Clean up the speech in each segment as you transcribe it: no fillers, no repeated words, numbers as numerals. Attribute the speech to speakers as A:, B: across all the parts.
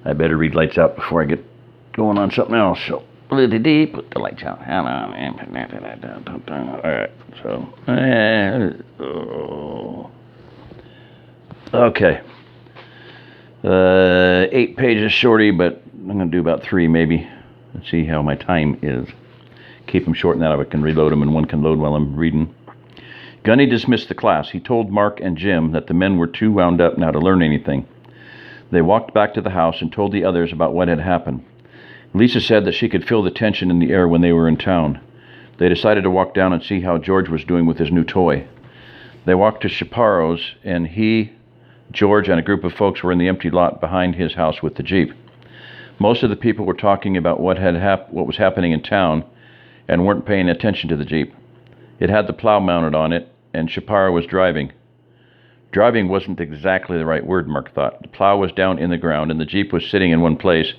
A: I better read lights out before I get going on something else. So, put the lights out. Alright, so, okay. 8 pages shorty, but I'm going to do about 3 maybe. Let's see how my time is. Keep them short, and that I can reload them, and one can load while I'm reading. Gunny dismissed the class. He told Mark and Jim that the men were too wound up now to learn anything. They walked back to the house and told the others about what had happened. Lisa said that she could feel the tension in the air when they were in town. They decided to walk down and see how George was doing with his new toy. They walked to Chaparro's, and he, George, and a group of folks were in the empty lot behind his house with the Jeep. Most of the people were talking about what was happening in town and weren't paying attention to the Jeep. It had the plow mounted on it, and Chaparro was driving. Driving wasn't exactly the right word, Mark thought. The plow was down in the ground, and the Jeep was sitting in one place,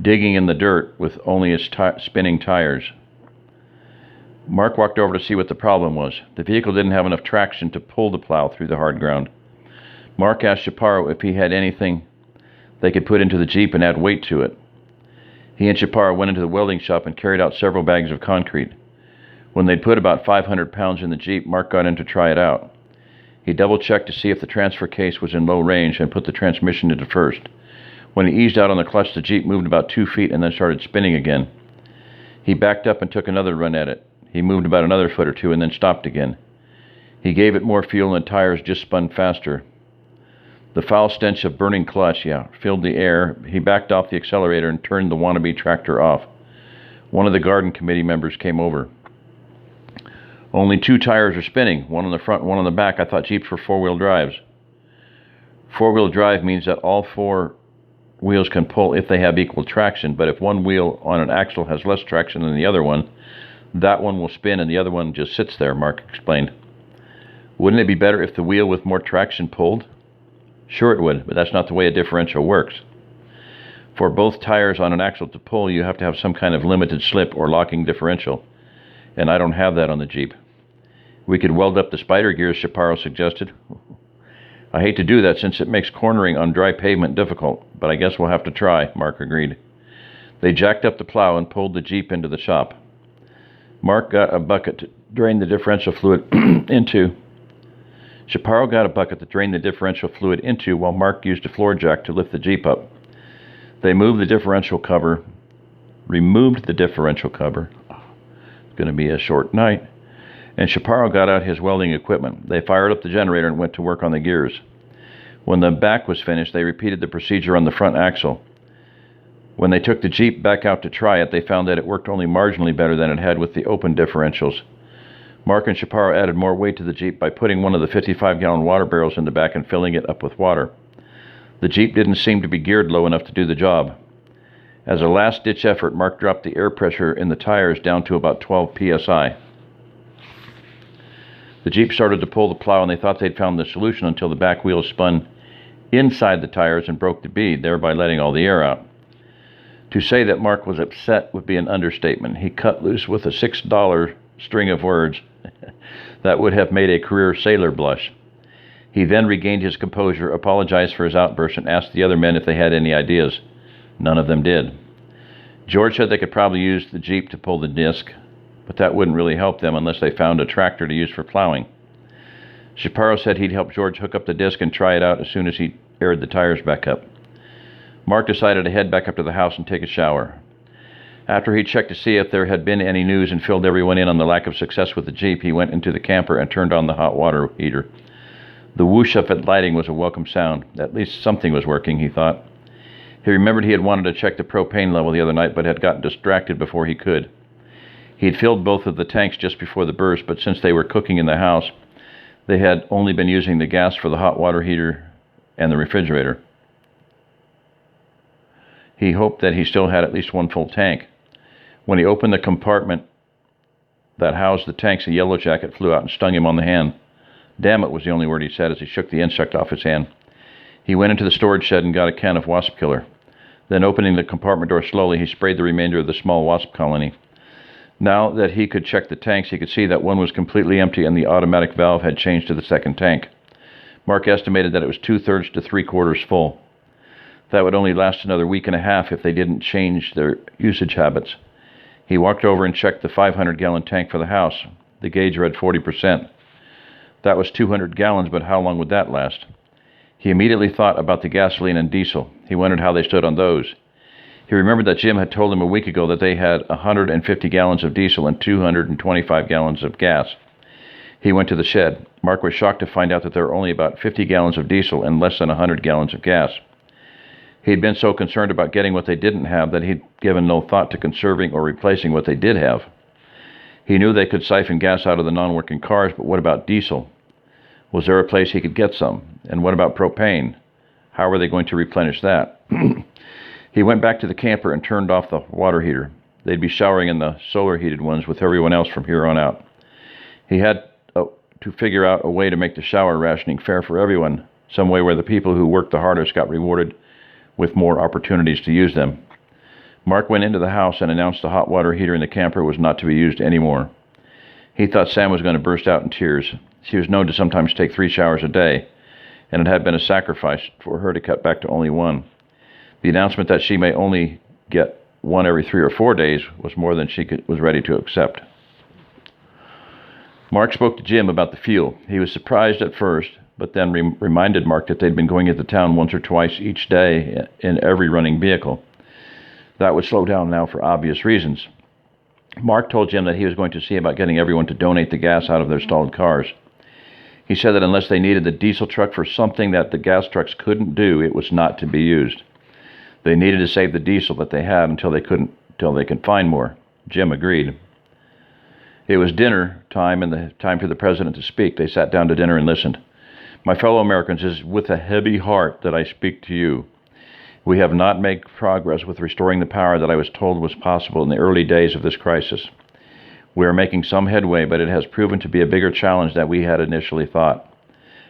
A: digging in the dirt with only its spinning tires. Mark walked over to see what the problem was. The vehicle didn't have enough traction to pull the plow through the hard ground. Mark asked Chaparro if he had anything they could put into the Jeep and add weight to it. He and Chaparro went into the welding shop and carried out several bags of concrete. When they'd put about 500 pounds in the Jeep, Mark got in to try it out. He double-checked to see if the transfer case was in low range and put the transmission into first. When he eased out on the clutch, the Jeep moved about 2 feet and then started spinning again. He backed up and took another run at it. He moved about another foot or two and then stopped again. He gave it more fuel and the tires just spun faster. The foul stench of burning clutch, filled the air. He backed off the accelerator and turned the wannabe tractor off. One of the garden committee members came over. Only 2 tires are spinning, one on the front and one on the back. I thought Jeeps were 4-wheel drives. 4-wheel drive means that all 4 wheels can pull if they have equal traction, but if one wheel on an axle has less traction than the other one, that one will spin and the other one just sits there, Mark explained. Wouldn't it be better if the wheel with more traction pulled? Sure it would, but that's not the way a differential works. For both tires on an axle to pull, you have to have some kind of limited slip or locking differential, and I don't have that on the Jeep. We could weld up the spider gears, Chaparro suggested. I hate to do that since it makes cornering on dry pavement difficult, but I guess we'll have to try, Mark agreed. They jacked up the plow and pulled the Jeep into the shop. Mark got a bucket to drain the differential fluid into. Chaparro got a bucket to drain the differential fluid into while Mark used a floor jack to lift the Jeep up. They removed the differential cover. It's going to be a short night. And Chaparro got out his welding equipment. They fired up the generator and went to work on the gears. When the back was finished, they repeated the procedure on the front axle. When they took the Jeep back out to try it, they found that it worked only marginally better than it had with the open differentials. Mark and Chaparro added more weight to the Jeep by putting one of the 55-gallon water barrels in the back and filling it up with water. The Jeep didn't seem to be geared low enough to do the job. As a last-ditch effort, Mark dropped the air pressure in the tires down to about 12 psi. The Jeep started to pull the plow, and they thought they'd found the solution until the back wheels spun inside the tires and broke the bead, thereby letting all the air out. To say that Mark was upset would be an understatement. He cut loose with a $6 string of words that would have made a career sailor blush. He then regained his composure, apologized for his outburst, and asked the other men if they had any ideas. None of them did. George said they could probably use the Jeep to pull the disc, but that wouldn't really help them unless they found a tractor to use for plowing. Chaparro said he'd help George hook up the disc and try it out as soon as he aired the tires back up. Mark decided to head back up to the house and take a shower. After he checked to see if there had been any news and filled everyone in on the lack of success with the Jeep, he went into the camper and turned on the hot water heater. The whoosh of its lighting was a welcome sound. At least something was working, he thought. He remembered he had wanted to check the propane level the other night, but had gotten distracted before he could. He had filled both of the tanks just before the burst, but since they were cooking in the house, they had only been using the gas for the hot water heater and the refrigerator. He hoped that he still had at least one full tank. When he opened the compartment that housed the tanks, a yellow jacket flew out and stung him on the hand. Damn it was the only word he said as he shook the insect off his hand. He went into the storage shed and got a can of wasp killer. Then, opening the compartment door slowly, he sprayed the remainder of the small wasp colony. Now that he could check the tanks, he could see that one was completely empty and the automatic valve had changed to the second tank. Mark estimated that it was 2/3 to 3/4 full. That would only last another week and a half if they didn't change their usage habits. He walked over and checked the 500-gallon tank for the house. The gauge read 40%. That was 200 gallons, but how long would that last? He immediately thought about the gasoline and diesel. He wondered how they stood on those. He remembered that Jim had told him a week ago that they had 150 gallons of diesel and 225 gallons of gas. He went to the shed. Mark was shocked to find out that there were only about 50 gallons of diesel and less than 100 gallons of gas. He'd been so concerned about getting what they didn't have that he'd given no thought to conserving or replacing what they did have. He knew they could siphon gas out of the non-working cars, but what about diesel? Was there a place he could get some? And what about propane? How were they going to replenish that? He went back to the camper and turned off the water heater. They'd be showering in the solar-heated ones with everyone else from here on out. He had to figure out a way to make the shower rationing fair for everyone, some way where the people who worked the hardest got rewarded with more opportunities to use them. Mark went into the house and announced the hot water heater in the camper was not to be used anymore. He thought Sam was going to burst out in tears. She was known to sometimes take 3 showers a day, and it had been a sacrifice for her to cut back to only 1. The announcement that she may only get 1 every 3 or 4 days was more than she was ready to accept. Mark spoke to Jim about the fuel. He was surprised at first, but then reminded Mark that they'd been going into town once or twice each day in every running vehicle. That would slow down now for obvious reasons. Mark told Jim that he was going to see about getting everyone to donate the gas out of their stalled cars. He said that unless they needed the diesel truck for something that the gas trucks couldn't do, it was not to be used. They needed to save the diesel that they had until they could find more. Jim agreed. It was dinner time and the time for the president to speak. They sat down to dinner and listened. My fellow Americans, it is with a heavy heart that I speak to you. We have not made progress with restoring the power that I was told was possible in the early days of this crisis. We are making some headway, but it has proven to be a bigger challenge than we had initially thought.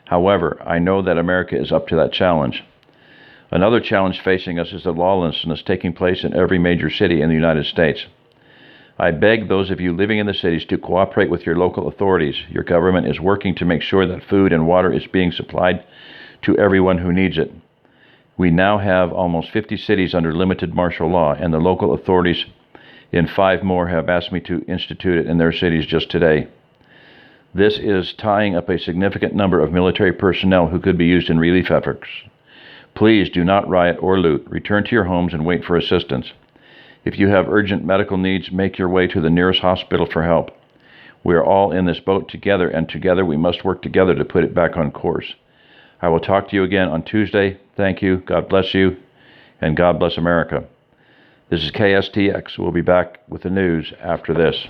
A: However, I know that America is up to that challenge. Another challenge facing us is the lawlessness taking place in every major city in the United States. I beg those of you living in the cities to cooperate with your local authorities. Your government is working to make sure that food and water is being supplied to everyone who needs it. We now have almost 50 cities under limited martial law, and the local authorities in 5 more have asked me to institute it in their cities just today. This is tying up a significant number of military personnel who could be used in relief efforts. Please do not riot or loot. Return to your homes and wait for assistance. If you have urgent medical needs, make your way to the nearest hospital for help. We are all in this boat together, and together we must work together to put it back on course. I will talk to you again on Tuesday. Thank you. God bless you, and God bless America. This is KSTX. We'll be back with the news after this.